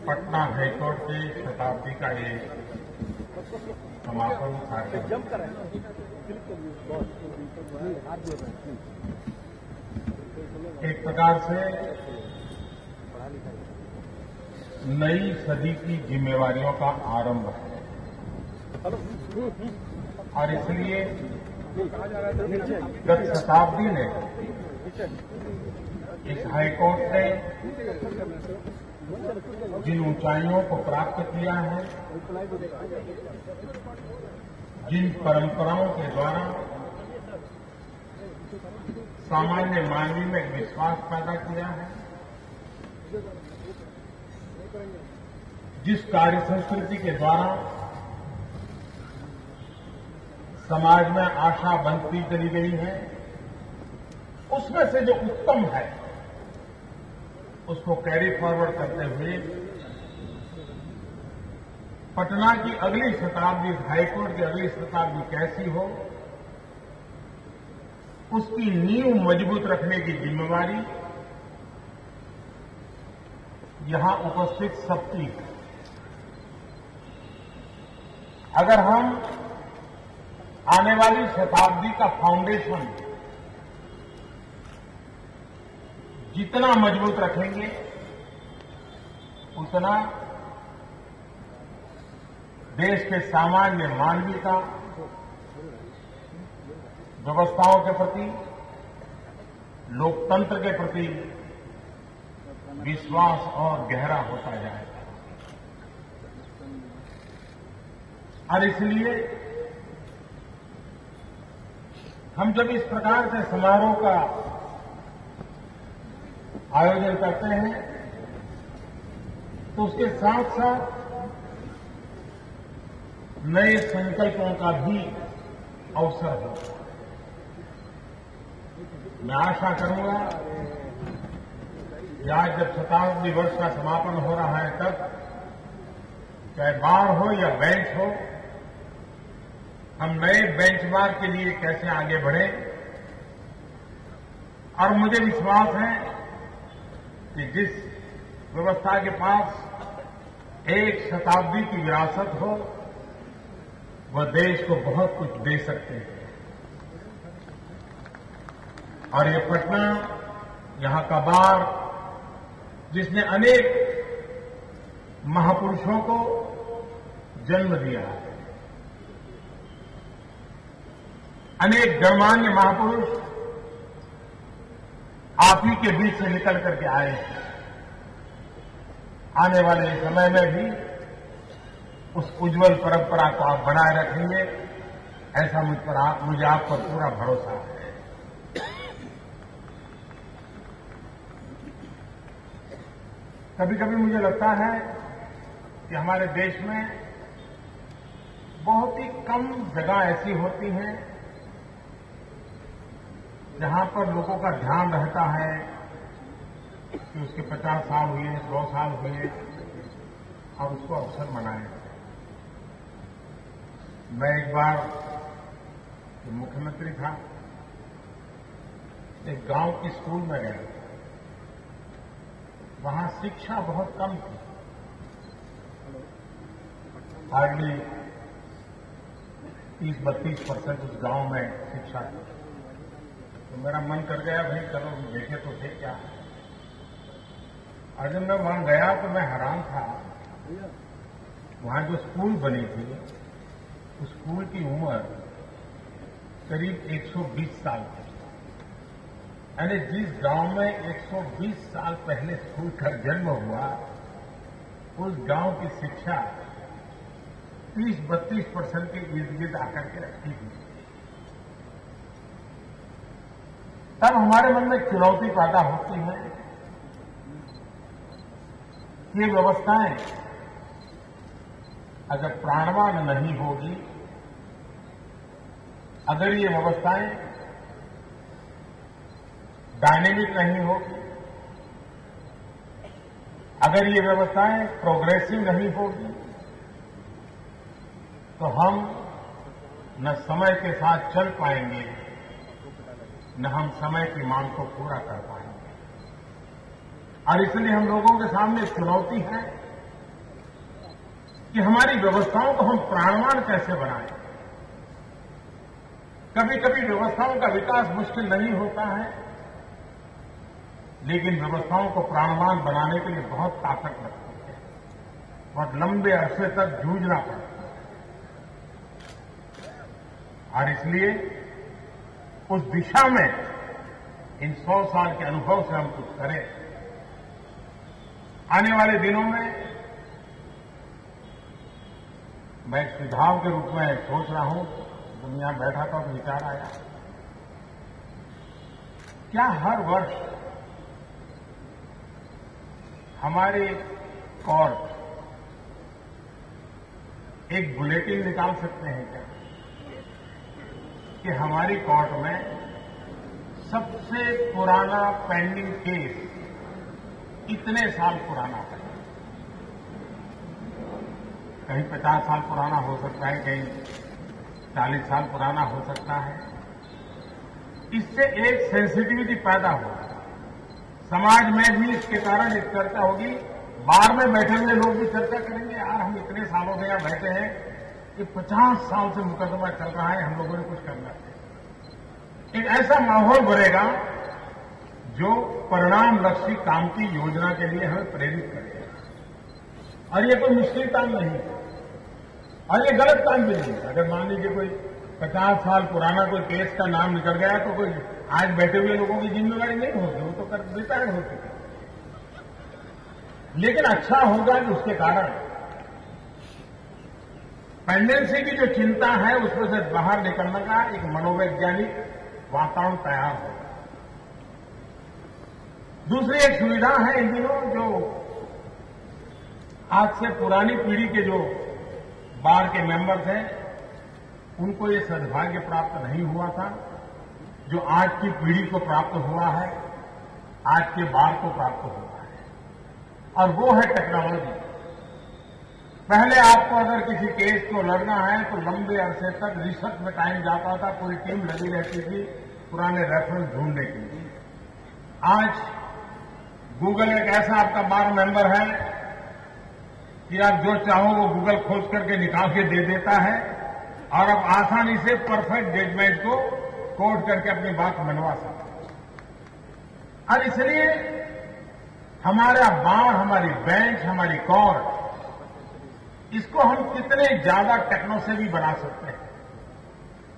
Patna high court की शताब्दी का ये समापन कार्यक्रम एक प्रकार से नई सदी की जिम्मेवारियों का आरंभ है और इसलिए गत शताब्दी ने इस हाईकोर्ट ने जिन ऊंचाइयों को प्राप्त किया है, जिन परंपराओं के द्वारा सामान्य मानवी में विश्वास पैदा किया है, जिस कार्य संस्कृति के द्वारा समाज में आशा बनती चली गई है, उसमें से जो उत्तम है उसको कैरी फॉरवर्ड करते हुए पटना की अगली शताब्दी, हाईकोर्ट की अगली शताब्दी कैसी हो, उसकी नींव मजबूत रखने की जिम्मेवारी यहां उपस्थित सबकी है। अगर हम आने वाली शताब्दी का फाउंडेशन जितना मजबूत रखेंगे, उतना देश के सामान्य मानवी का व्यवस्थाओं के प्रति, लोकतंत्र के प्रति विश्वास और गहरा होता जाएगा। और इसलिए हम जब इस प्रकार के समारोह का आयोजन करते हैं तो उसके साथ साथ नए संकल्पों का भी अवसर होता है। मैं आशा करूंगा कि आज जब शताब्दी वर्ष का समापन हो रहा है, तब चाहे बार हो या बेंच हो, हम नए बेंचमार्क के लिए कैसे आगे बढ़ें। और मुझे विश्वास है कि जिस व्यवस्था के पास एक शताब्दी की विरासत हो, वह देश को बहुत कुछ दे सकते हैं। और ये पटना, यहां का बार, जिसने अनेक महापुरुषों को जन्म दिया है, अनेक गणमान्य महापुरुष आप ही के बीच से निकल करके आए हैं। आने वाले समय में भी उस उज्जवल परंपरा को आप बनाए रखेंगे, ऐसा मुझे आप पर पूरा भरोसा है। कभी कभी मुझे लगता है कि हमारे देश में बहुत ही कम जगह ऐसी होती हैं जहां पर लोगों का ध्यान रहता है कि उसके 50 साल हुए, 100 साल हुए और उसको अवसर मनाएं। मैं एक बार मुख्यमंत्री था, एक गांव की स्कूल में गया। वहां शिक्षा बहुत कम थी, हार्डली 30-32% उस गांव में शिक्षा थी। तो मेरा मन कर गया, भाई चलो देखे तो थे क्या। और जब मैं वहां गया तो मैं हैरान था। वहां जो स्कूल बनी थी, उस स्कूल की उम्र करीब 120 साल थी। यानी जिस गांव में 120 साल पहले स्कूल का जन्म हुआ, उस गांव की शिक्षा 30-32% के इर्द गिर्द आकर के रखी थी। तब हमारे मन में चुनौती पैदा होती है कि ये व्यवस्थाएं अगर प्राणवान नहीं होगी, अगर ये व्यवस्थाएं डायनेमिक नहीं होगी, अगर ये व्यवस्थाएं प्रोग्रेसिव नहीं होगी, तो हम न समय के साथ चल पाएंगे, न हम समय की मांग को पूरा कर पाएंगे। और इसलिए हम लोगों के सामने चुनौती है कि हमारी व्यवस्थाओं को हम प्राणवान कैसे बनाएं। कभी कभी व्यवस्थाओं का विकास मुश्किल नहीं होता है, लेकिन व्यवस्थाओं को प्राणवान बनाने के लिए बहुत ताकत लगती है, बहुत लंबे अरसे तक जूझना पड़ता है। और इसलिए उस दिशा में इन 100 साल के अनुभव से हम कुछ करें। आने वाले दिनों में मैं एक सुझाव के रूप में सोच रहा हूं, दुनिया में बैठा था तो विचार आया, क्या हर वर्ष हमारे कोर्ट एक बुलेटिन निकाल सकते हैं क्या कि हमारी कोर्ट में सबसे पुराना पेंडिंग केस इतने साल पुराना है। कहीं 50 साल पुराना हो सकता है, कहीं 40 साल पुराना हो सकता है। इससे एक सेंसिटिविटी पैदा होगी, समाज में भी इसके कारण एक चर्चा होगी। बार में बैठे हुए लोग भी चर्चा करेंगे, यार हम इतने सालों से यहां बैठे हैं कि 50 साल से मुकदमा चल रहा है, हम लोगों ने कुछ करना है। एक ऐसा माहौल बनेगा जो परिणाम लक्ष्य काम की योजना के लिए हमें प्रेरित करेगा। और ये कोई मुश्किल काम नहीं है और ये गलत काम भी नहीं है। अगर मान लीजिए कोई 50 साल पुराना कोई केस का नाम निकल गया तो कोई आज बैठे हुए लोगों की जिम्मेवारी नहीं होगी, वो तो रिटायर्ड हो चुके। लेकिन अच्छा होगा कि उसके कारण पेंडेंसी की जो चिंता है उसमें से बाहर निकलने का एक मनोवैज्ञानिक वातावरण तैयार हो। दूसरी एक सुविधा है इन दिनों, जो आज से पुरानी पीढ़ी के जो बार के मेंबर्स हैं उनको ये सद्भाग्य प्राप्त नहीं हुआ था, जो आज की पीढ़ी को प्राप्त हुआ है, आज के बार को प्राप्त हुआ है, और वो है टेक्नोलॉजी। पहले आपको अगर किसी केस को लड़ना है तो लंबे अरसे तक रिसर्च में टाइम जाता था, पूरी टीम लगी रहती थी पुराने रेफरेंस ढूंढने के लिए। आज गूगल एक ऐसा आपका बार मेंबर है कि आप जो चाहो वो गूगल खोज करके निकाल के दे देता है और अब आसानी से परफेक्ट जजमेंट को कोट करके अपनी बात मनवा सकते हैं। और इसलिए हमारा बार, हमारी बेंच, हमारी कोर्ट, इसको हम कितने ज्यादा टेक्नो से भी बना सकते हैं,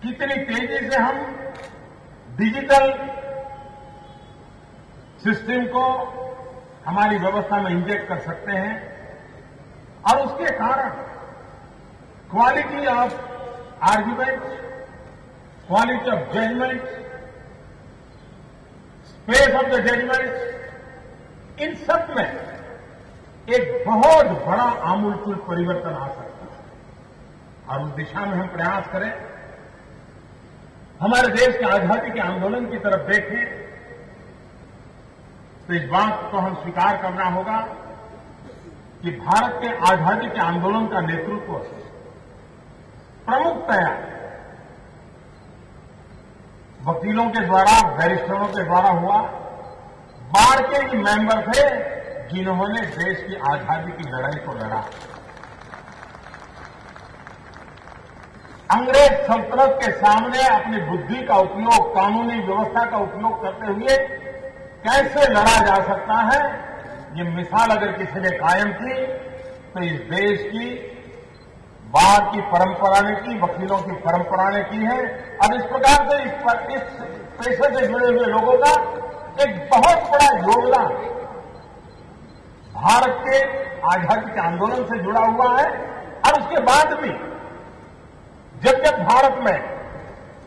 कितनी तेजी से हम डिजिटल सिस्टम को हमारी व्यवस्था में इंजेक्ट कर सकते हैं। और उसके कारण quality of argument, quality of judgement, space of the judgement, इन सब में एक बहुत बड़ा आमूलचूल परिवर्तन आ सकता है। और उस दिशा में हम प्रयास करें। हमारे देश के आजादी के आंदोलन की तरफ देखें तो इस बात को हम स्वीकार करना होगा कि भारत के आजादी के आंदोलन का नेतृत्व प्रमुखतया वकीलों के द्वारा, बैरिस्टरों के द्वारा हुआ। बार के ही मेंबर थे जिन्होंने देश की आजादी की लड़ाई को लड़ा। अंग्रेज सल्तनत के सामने अपनी बुद्धि का उपयोग, कानूनी व्यवस्था का उपयोग करते हुए कैसे लड़ा जा सकता है, ये मिसाल अगर किसी ने कायम की तो इस देश की बार की परंपरा ने की, वकीलों की परंपरा ने की है। और इस प्रकार से इस पेशे से जुड़े हुए लोगों का एक बहुत बड़ा योगदान भारत के आजादी के आंदोलन से जुड़ा हुआ है। और उसके बाद भी जब जब भारत में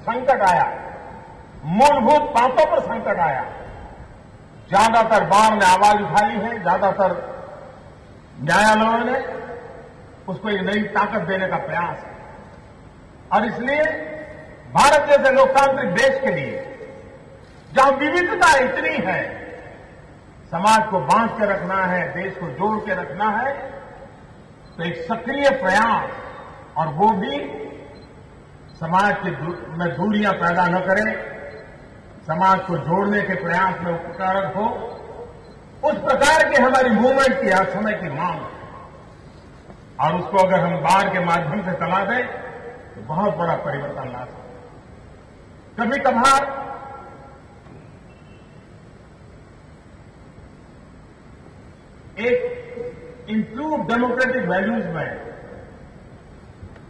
संकट आया, मूलभूत बातों पर संकट आया, ज्यादातर बार ने आवाज उठाई है, ज्यादातर न्यायालयों ने उसको एक नई ताकत देने का प्रयास है। और इसलिए भारत जैसे लोकतांत्रिक देश के लिए जहां विविधता इतनी है, समाज को बांध के रखना है, देश को जोड़ के रखना है, तो एक सक्रिय प्रयास, और वो भी समाज में दूरियां पैदा न करे, समाज को जोड़ने के प्रयास में उपकारक हो, उस प्रकार की हमारी मूवमेंट की आज समय की मांग है। और उसको अगर हम बाढ़ के माध्यम से चला दें तो बहुत बड़ा परिवर्तन ला सकते हैं। कभी कभार एक इंप्रूव डेमोक्रेटिक वैल्यूज में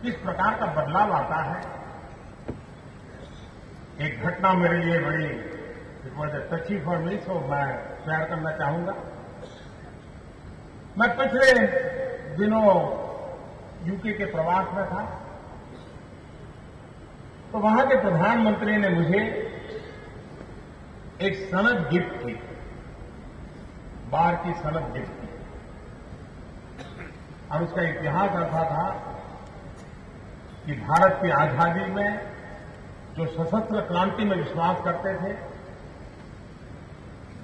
किस प्रकार का बदलाव आता है, एक घटना मेरे लिए बड़ी it was a touchy for me, so मैं शेयर करना चाहूंगा। मैं पिछले दिनों यूके के प्रवास में था, तो वहां के प्रधानमंत्री ने मुझे एक सनद गिफ्ट की, बाढ़ की सनद गिफ्ट की, और उसका इतिहास ऐसा था कि भारत की आजादी में जो सशस्त्र क्रांति में विश्वास करते थे,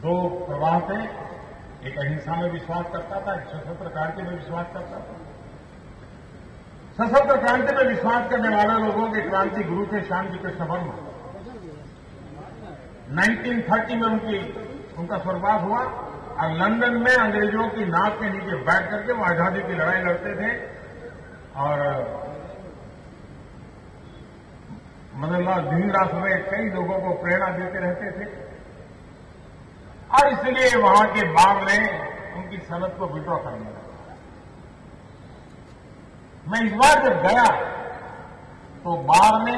दो प्रवाह थे, एक अहिंसा में विश्वास करता था, एक सशस्त्र क्रांति में विश्वास करता था। सशस्त्र क्रांति में विश्वास करने वाले लोगों के क्रांति गुरु थे श्याम जी कृष्ण वर्मा। 1930 में उनका स्वर्गवास हुआ और लंदन में अंग्रेजों की नाक के नीचे बैठ करके वो आजादी की लड़ाई लड़ते थे और मदनलाल भीमराव समेत कई लोगों को प्रेरणा देते रहते थे, और इसलिए वहां के बाढ़ ने उनकी सनद को विड्रॉ कर लिया। मैं इस बार जब गया तो बाढ़ ने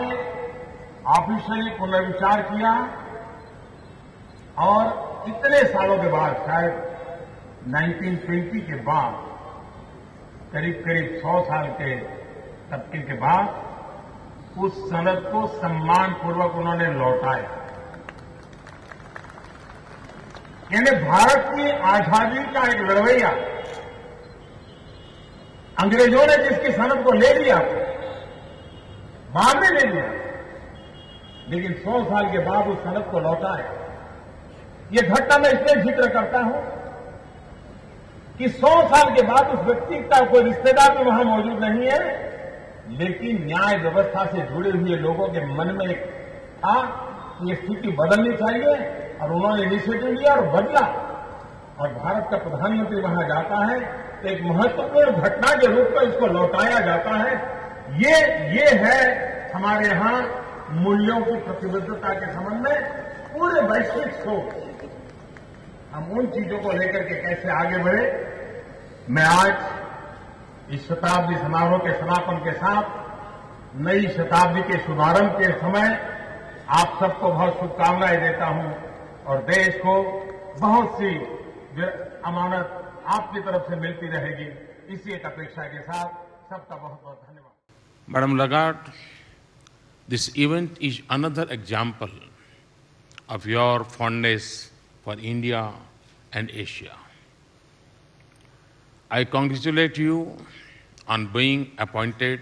ऑफिशियली पुनर्विचार किया और इतने सालों के बाद, शायद 1920 के बाद, करीब करीब 100 साल के तबके के बाद उस सनद को सम्मानपूर्वक उन्होंने लौटाया। यानी भारत की आजादी का एक लड़वैया, अंग्रेजों ने जिसकी सनद को ले लिया, बाद में ले लिया, लेकिन 100 साल के बाद उस सनद को लौटाया। ये घटना मैं इसलिए जिक्र करता हूं कि 100 साल के बाद उस व्यक्ति का कोई रिश्तेदार भी वहां मौजूद नहीं है, लेकिन न्याय व्यवस्था से जुड़े हुए लोगों के मन में एक था कि ये स्थिति बदलनी चाहिए, और उन्होंने इनिशिएटिव लिया और बदला, और भारत का प्रधानमंत्री वहां जाता है तो एक महत्वपूर्ण घटना के रूप में इसको लौटाया जाता है। ये है हमारे यहां मूल्यों की प्रतिबद्धता के संबंध में पूरे वैश्विक सोच। हम उन चीजों को लेकर के कैसे आगे बढ़े। मैं आज इस शताब्दी समारोह के समापन के साथ नई शताब्दी के शुभारंभ के समय आप सबको बहुत शुभकामनाएं देता हूं, और देश को बहुत सी अमानत आपकी तरफ से मिलती रहेगी, इसी एक अपेक्षा के साथ सबका बहुत बहुत धन्यवाद। Madam Lagarde, this event is another example of your fondness for India and Asia. I congratulate you on being appointed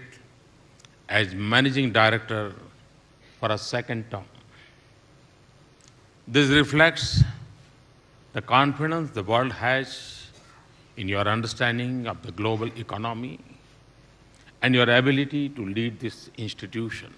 as Managing Director for a second term. This reflects the confidence the world has in your understanding of the global economy and your ability to lead this institution.